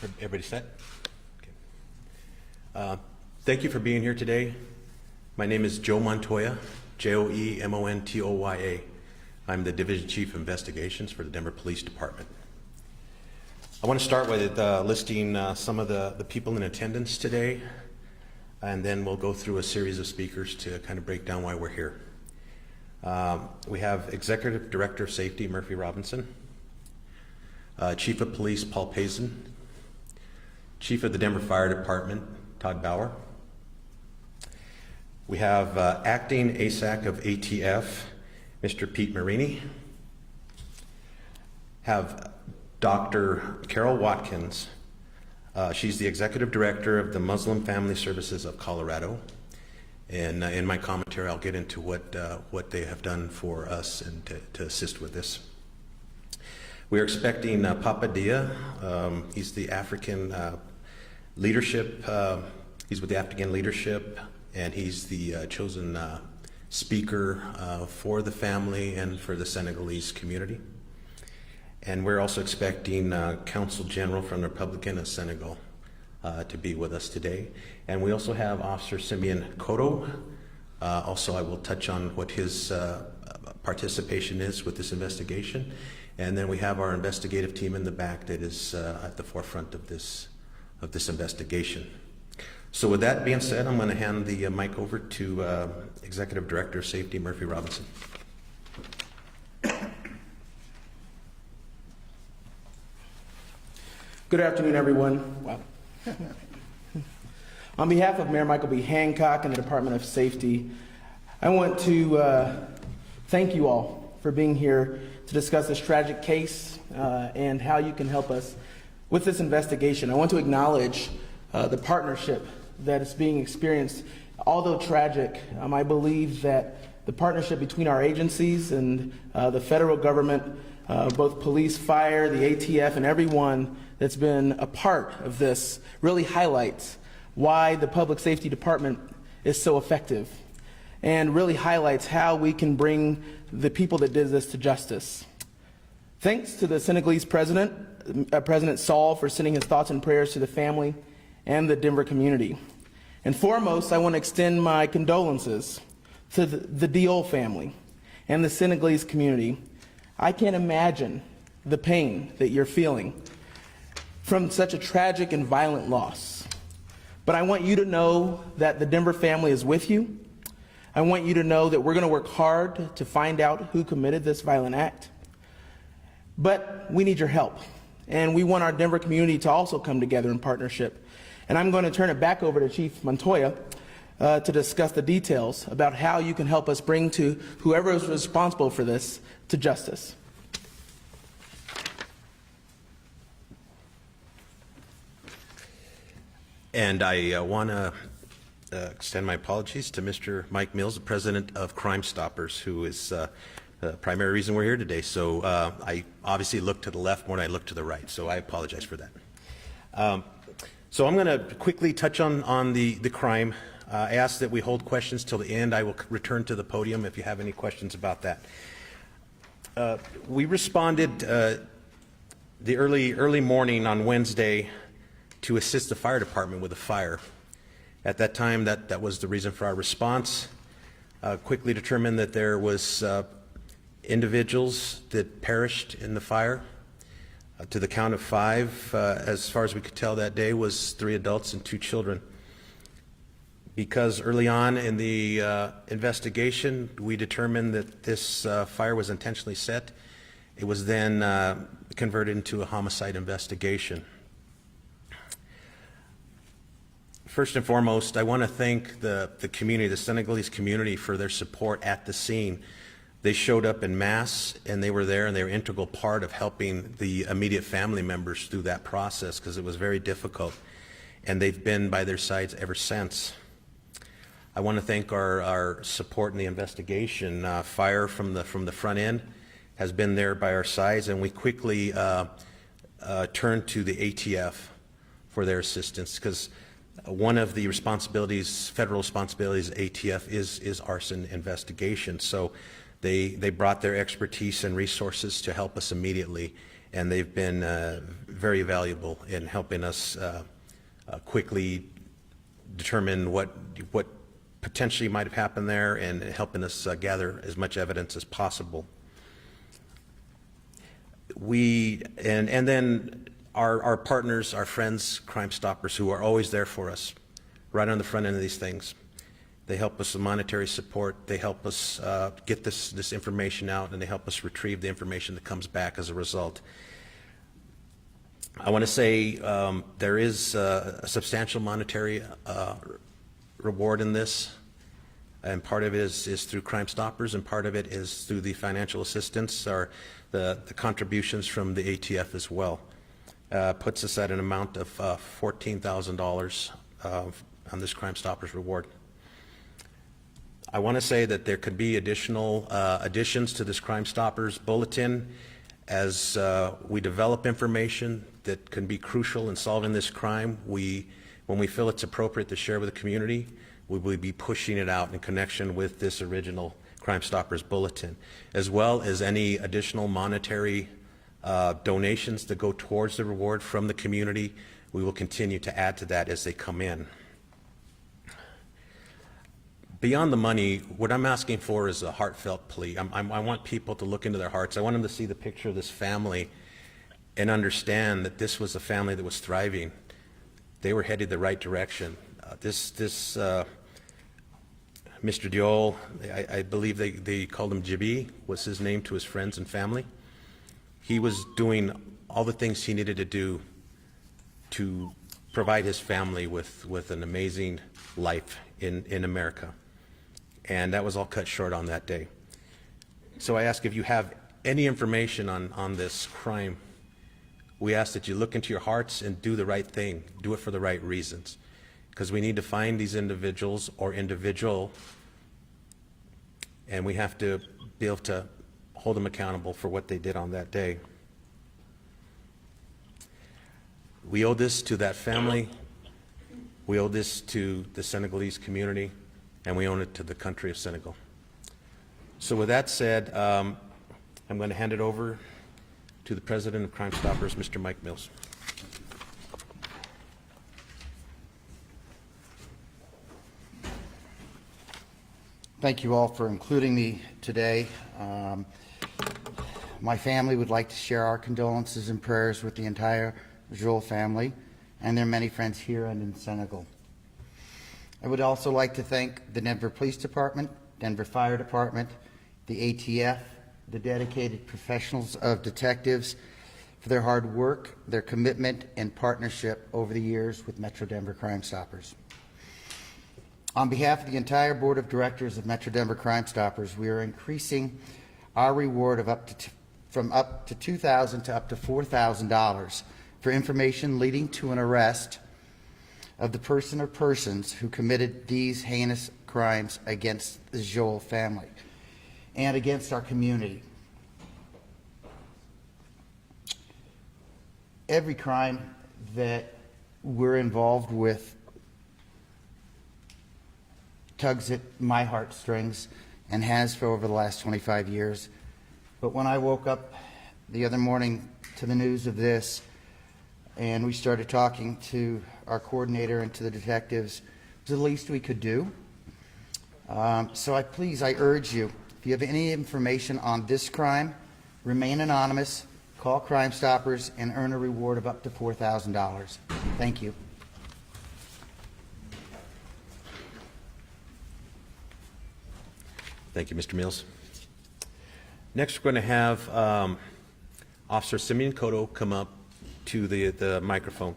Everybody set? Okay. Thank you for being here today. My name is Joe Montoya, Joemontoya. I'm the Division Chief of Investigations for the Denver Police Department. I want to start with listing some of the people in attendance today, and then we'll go through a series of speakers to kind of break down why we're here. We have Executive Director of Safety, Murphy Robinson, Chief of Police, Paul Pazin, Chief of the Denver Fire Department, Todd Bauer. We have Acting ASAC of ATF, Mr. Pete Marini. Have Dr. Carol Watkins. She's the Executive Director of the Muslim Family Services of Colorado. And in my commentary, I'll get into what they have done for us and to assist with this. We are expecting Papa Dia. He's the African leadership. He's with the African leadership, and he's the chosen speaker for the family and for the Senegalese community. And we're also expecting Consul General from the Republic of Senegal to be with us today. And we also have Officer Simeon Koto. Also, I will touch on what his participation is with this investigation. And then we have our investigative team in the back that is at the forefront of this investigation. So with that being said, I'm going to hand the mic over to Executive Director of Safety, Murphy Robinson. Good afternoon, everyone. Wow. On behalf of Mayor Michael B. Hancock and the Department of Safety, I want to thank you all for being here to discuss this tragic case and how you can help us with this investigation. I want to acknowledge the partnership that is being experienced. Although tragic, I believe that the partnership between our agencies and the federal government, both police, fire, the ATF, and everyone that's been a part of this really highlights why the Public Safety Department is so effective and really highlights how we can bring the people that did this to justice. Thanks to the Senegalese President, President Sall, for sending his thoughts and prayers to the family and the Denver community. And foremost, I want to extend my condolences to the Diol family and the Senegalese community. I can't imagine the pain that you're feeling from such a tragic and violent loss. But I want you to know that the Denver family is with you. I want you to know that we're going to work hard to find out who committed this violent act. But we need your help. And we want our Denver community to also come together in partnership. And I'm going to turn it back over to Chief Montoya to discuss the details about how you can help us bring to whoever is responsible for this to justice. And I want to extend my apologies to Mr. Mike Mills, the President of Crime Stoppers, who is the primary reason we're here today. So I obviously looked to the left more than I looked to the right, so I apologize for that. So I'm going to quickly touch on the crime. I ask that we hold questions till the end. I will return to the podium if you have any questions about that. We responded the early morning on Wednesday to assist the fire department with a fire. At that time, that was the reason for our response. Quickly determined that there was individuals that perished in the fire. To the count of 5, as far as we could tell that day, was 3 adults and 2 children. Because early on in the investigation, we determined that this fire was intentionally set, it was then converted into a homicide investigation. First and foremost, I want to thank the community, the Senegalese community, for their support at the scene. They showed up en masse, and they were there, and they were an integral part of helping the immediate family members through that process, because it was very difficult, and they've been by their sides ever since. I want to thank our support in the investigation. Fire from the front end has been there by our sides, and we quickly turned to the ATF for their assistance, because one of the responsibilities, federal responsibilities of ATF is arson investigation. So they brought their expertise and resources to help us immediately, and they've been very valuable in helping us quickly determine what potentially might have happened there and helping us gather as much evidence as possible. And then our partners, our friends, Crime Stoppers, who are always there for us, right on the front end of these things. They help us with monetary support. They help us get this information out, and they help us retrieve the information that comes back as a result. I want to say there is a substantial monetary reward in this, and part of it is through Crime Stoppers, and part of it is through the financial assistance or the contributions from the ATF as well. Puts us at an amount of $14,000 on this Crime Stoppers reward. I want to say that there could be additional additions to this Crime Stoppers bulletin as we develop information that can be crucial in solving this crime. When we feel it's appropriate to share with the community, we will be pushing it out in connection with this original Crime Stoppers bulletin, as well as any additional monetary donations that go towards the reward from the community. We will continue to add to that as they come in. Beyond the money, what I'm asking for is a heartfelt plea. I want people to look into their hearts. I want them to see the picture of this family and understand that this was a family that was thriving. They were headed the right direction. Mr. Diol, I believe they called him Jibi, was his name to his friends and family. He was doing all the things he needed to do to provide his family with an amazing life in America. And that was all cut short on that day. So I ask if you have any information on this crime, we ask that you look into your hearts and do the right thing. Do it for the right reasons. Because we need to find these individuals or individual, and we have to be able to hold them accountable for what they did on that day. We owe this to that family. We owe this to the Senegalese community, and we owe it to the country of Senegal. So with that said, I'm going to hand it over to the President of Crime Stoppers, Mr. Mike Mills. Thank you all for including me today. My family would like to share our condolences and prayers with the entire Joel family and their many friends here and in Senegal. I would also like to thank the Denver Police Department, Denver Fire Department, the ATF, the dedicated professionals of detectives for their hard work, their commitment, and partnership over the years with Metro Denver Crime Stoppers. On behalf of the entire Board of Directors of Metro Denver Crime Stoppers, we are increasing our reward of from up to $2,000 to up to $4,000 for information leading to an arrest of the person or persons who committed these heinous crimes against the Joel family and against our community. Every crime that we're involved with tugs at my heartstrings and has for over the last 25 years. But when I woke up the other morning to the news of this, and we started talking to our coordinator and to the detectives, it was the least we could do. So I urge you, if you have any information on this crime, remain anonymous, call Crime Stoppers, and earn a reward of up to $4,000. Thank you. Thank you, Mr. Mills. Next, we're going to have Officer Simeon Cotto come up to the microphone.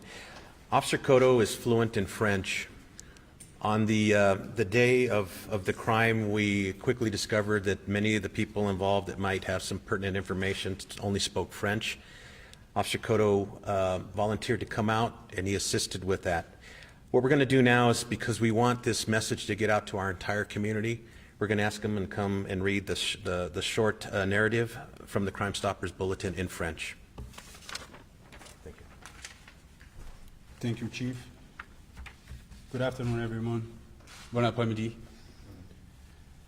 Officer Cotto is fluent in French. On the day of the crime, we quickly discovered that many of the people involved that might have some pertinent information only spoke French. Officer Cotto volunteered to come out, and he assisted with that. What we're going to do now is, because we want this message to get out to our entire community, we're going to ask him to come and read the short narrative from the Crime Stoppers Bulletin in French. Thank you. Thank you, Chief. Good afternoon, everyone. Bon après-midi.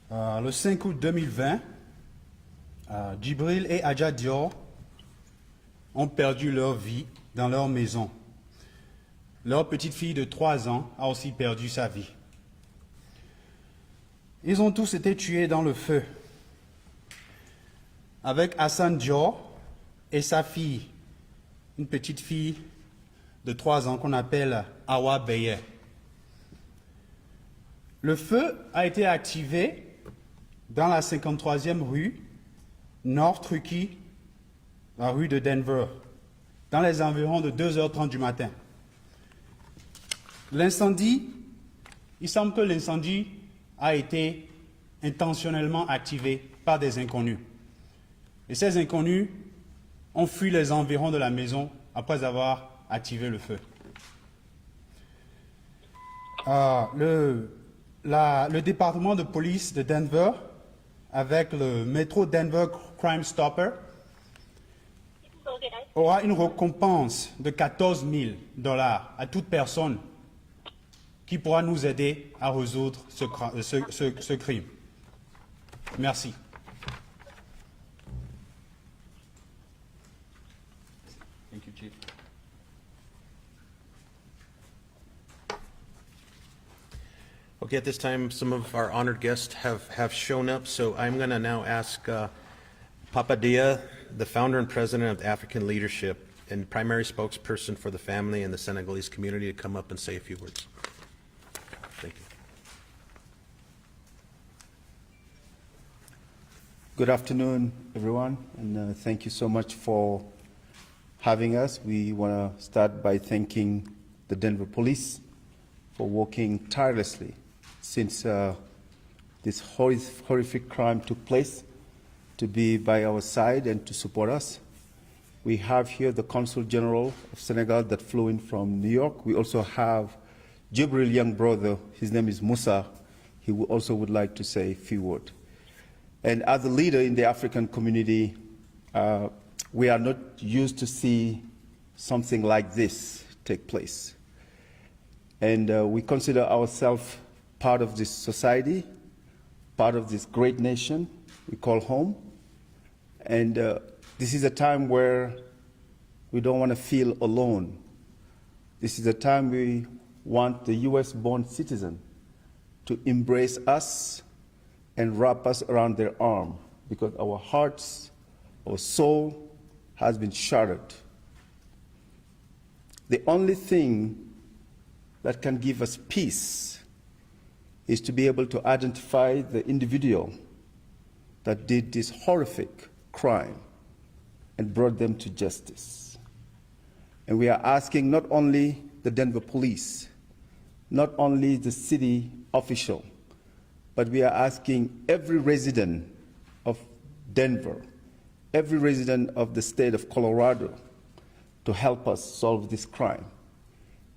Le 5 août 2020, Djibril et Adja Dior ont perdu leur vie dans leur maison. Leur petite fille de 3 ans a aussi perdu sa vie. Ils ont tous été tués dans le feu. Avec Hassan Dior et sa fille, une petite fille de 3 ans qu'on appelle Awa Beye. Le feu a été activé dans la 53e rue, North Truckee, la rue de Denver, dans les environs de 2h30 du matin. L'incendie, il semble que l'incendie a été intentionnellement activé par des inconnus. Et ces inconnus ont fui les environs de la maison après avoir activé le feu. Le département de police de Denver, avec le Metro Denver Crime Stopper, aura une récompense de $14 000 à toute personne qui pourra nous aider à résoudre ce crime. Merci. Thank you, Chief. Okay, at this time, some of our honored guests have shown up, so I'm going to now ask Papa Dia, the founder and president of African Leadership and primary spokesperson for the family and the Senegalese community, to come up and say a few words. Thank you. Good afternoon, everyone, and thank you so much for having us. We want to start by thanking the Denver Police for working tirelessly since this horrific crime took place, to be by our side and to support us. We have here the Consul General of Senegal that flew in from New York. We also have Jibril young brother, his name is Musa. He also would like to say a few words. And as a leader in the African community, we are not used to see something like this take place. And we consider ourselves part of this society, part of this great nation we call home. And this is a time where we don't want to feel alone. This is a time we want the US-born citizen to embrace us and wrap us around their arm, because our hearts, our soul has been shattered. The only thing that can give us peace is to be able to identify the individual that did this horrific crime and brought them to justice. And we are asking not only the Denver police, not only the city official, but we are asking every resident of Denver, every resident of the state of Colorado to help us solve this crime.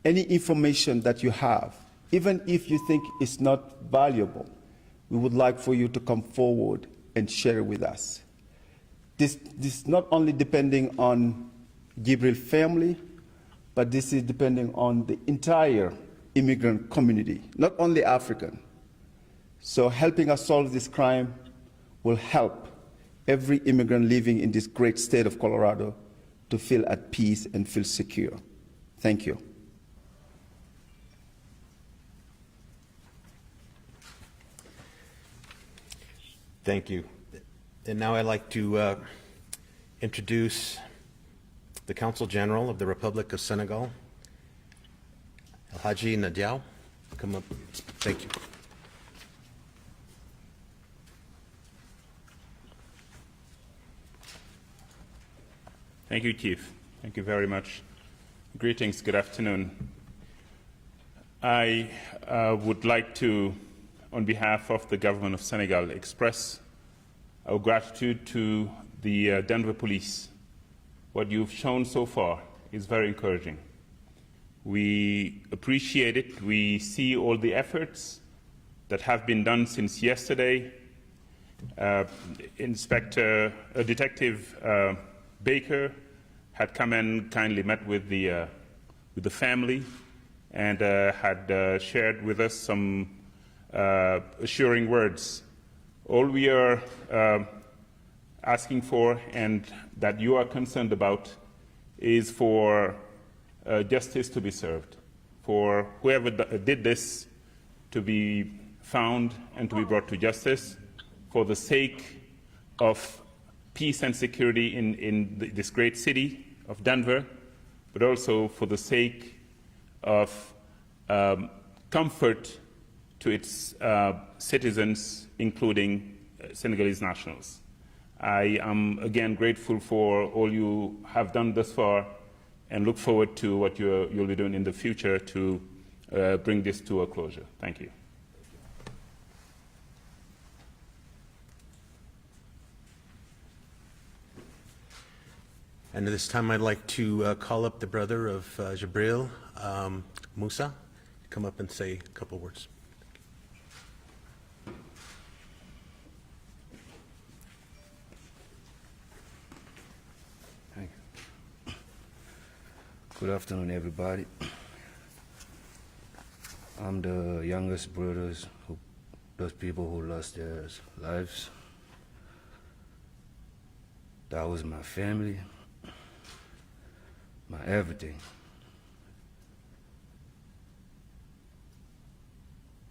Any information that you have, even if you think it's not valuable, we would like for you to come forward and share it with us. This is not only depending on Jibril family, but this is depending on the entire immigrant community, not only African. So helping us solve this crime will help every immigrant living in this great state of Colorado to feel at peace and feel secure. Thank you. Thank you. And now I'd like to introduce the Consul General of the Republic of Senegal, Alhaji Nadiao. Come up. Thank you. Thank you, Chief. Thank you very much. Greetings. Good afternoon. I would like to, on behalf of the government of Senegal, express our gratitude to the Denver Police. What you've shown so far is very encouraging. We appreciate it. We see all the efforts that have been done since yesterday. Detective Baker had come and kindly met with the family and had shared with us some assuring words. All we are asking for and that you are concerned about is for justice to be served, for whoever did this to be found and to be brought to justice for the sake of peace and security in this great city of Denver, but also for the sake of comfort to its citizens, including Senegalese nationals. I am again grateful for all you have done thus far and look forward to what you'll be doing in the future to bring this to a closure. Thank you. And at this time, I'd like to call up the brother of Jabril, Musa, to come up and say a couple words. Thank you. Good afternoon, everybody. I'm the youngest brothers, those people who lost their lives. That was my family, my everything.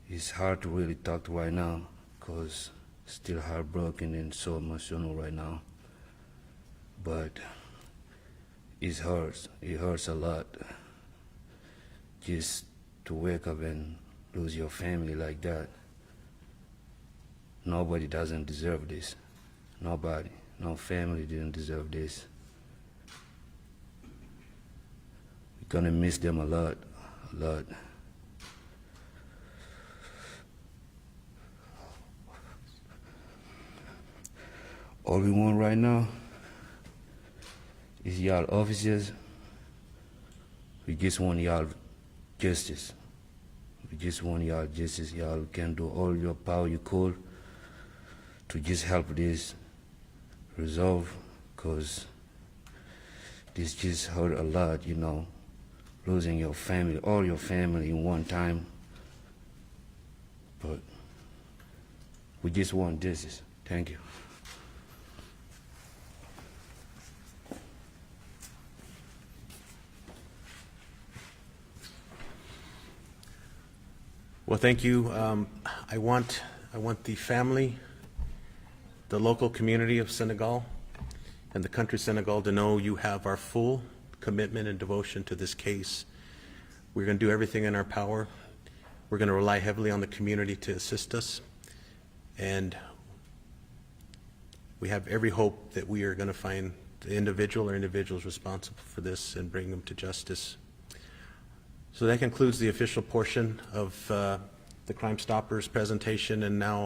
It's hard to really talk right now because still heartbroken and so emotional right now. But it hurts a lot just to wake up and lose your family like that. Nobody doesn't deserve this. Nobody, no family didn't deserve this. We're gonna miss them a lot, a lot. All we want right now is y'all officers. We just want y'all justice. We just want y'all justice. Y'all can do all your power you could to just help this resolve, because this just hurt a lot, you know, losing your family, all your family in one time. But we just want justice. Thank you. Well, thank you. I want the family, the local community of Senegal, and the country Senegal to know you have our full commitment and devotion to this case. We're going to do everything in our power. We're going to rely heavily on the community to assist us, and we have every hope that we are going to find the individual or individuals responsible for this and bring them to justice. So that concludes the official portion of the Crime Stoppers presentation, and now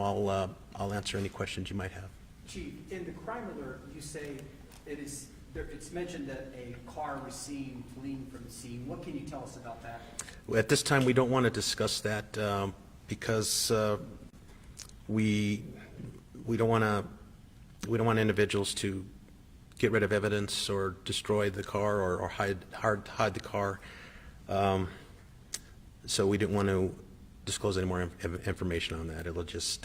I'll answer any questions you might have. Chief, in the crime alert, you say it's mentioned that a car was seen fleeing from the scene. What can you tell us about that? At this time, we don't want to discuss that because we don't want individuals to get rid of evidence or destroy the car or hide the car. So we didn't want to disclose any more information on that. It'll just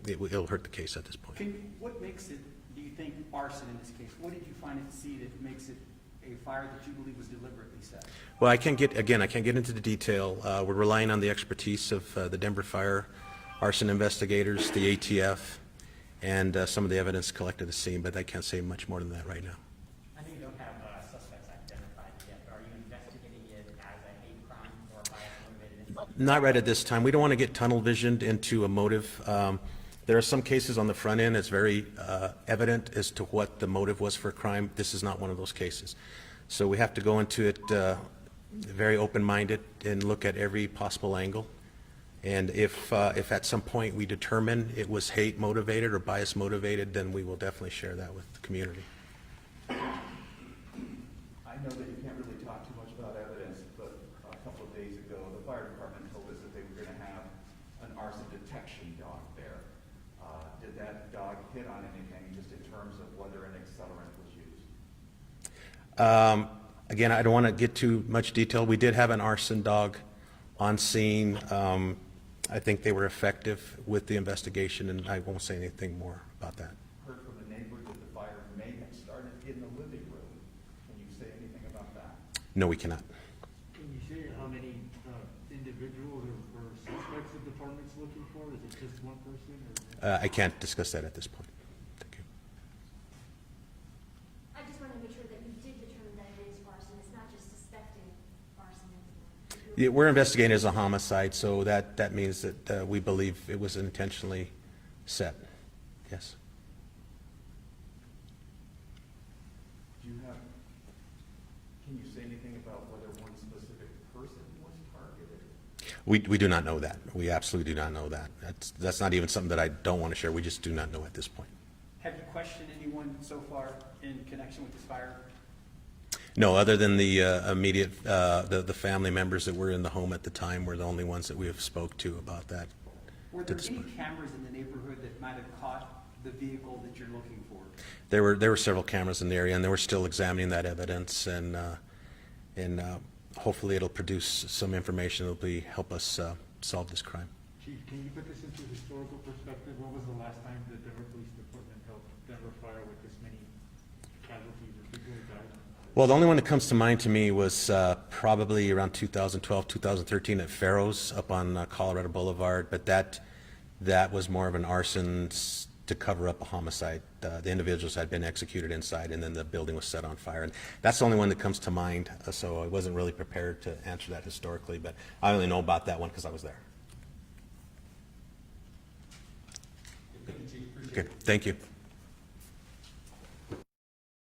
it'll hurt the case at this point. What makes it, do you think, arson in this case? What did you find at the scene that makes it a fire that you believe was deliberately set? Well, I can't get into the detail. We're relying on the expertise of the Denver Fire arson investigators, the ATF, and some of the evidence collected at the scene, but I can't say much more than that right now. I know you don't have suspects identified yet, but are you investigating it as a hate crime or a bias-motivated? Not right at this time. We don't want to get tunnel visioned into a motive. There are some cases on the front end. It's very evident as to what the motive was for a crime. This is not one of those cases. So we have to go into it very open-minded and look at every possible angle. And if at some point we determine it was hate motivated or bias motivated, then we will definitely share that with the community. I know that you can't really talk too much about evidence, but a couple of days ago, the fire department told us that they were going to have an arson detection dog there. Did that dog hit on anything, just in terms of whether an accelerant was used? Again, I don't want to get too much detail. We did have an arson dog on scene. I think they were effective with the investigation, and I won't say anything more about that. Heard from the neighbors that the fire may have started in the living room. Can you say anything No, we cannot. Can you say how many individuals or suspects the department's looking for? Is it just one person? Or? I can't discuss that at this point. Thank you. I just want to make sure that you did determine that it is arson. It's not just suspected arson. Yeah, we're investigating as a homicide, so that means that we believe it was intentionally set. Yes. Do you have, can you say anything about whether one specific person was targeted? We do not know that. We absolutely do not know that. That's not even something that I don't want to share. We just do not know at this point. Have you questioned anyone so far in connection with this fire? No, other than the immediate, the family members that were in the home at the time were the only ones that we have spoke to about that. Were there any cameras in the neighborhood that might have caught the vehicle that you're looking for? There were several cameras in the area, and they were still examining that evidence, and hopefully it'll produce some information that'll help us solve this crime. Chief, can you put this into historical perspective? When was the last time the Denver Police Department helped Denver fire with this many casualties or people who died? Well, the only one that comes to mind to me was probably around 2012, 2013 at Farrow's up on Colorado Boulevard, but that was more of an arson to cover up a homicide. The individuals had been executed inside, and then the building was set on fire. And that's the only one that comes to mind, so I wasn't really prepared to answer that historically, but I only know about that one because I was there. Okay, thank you.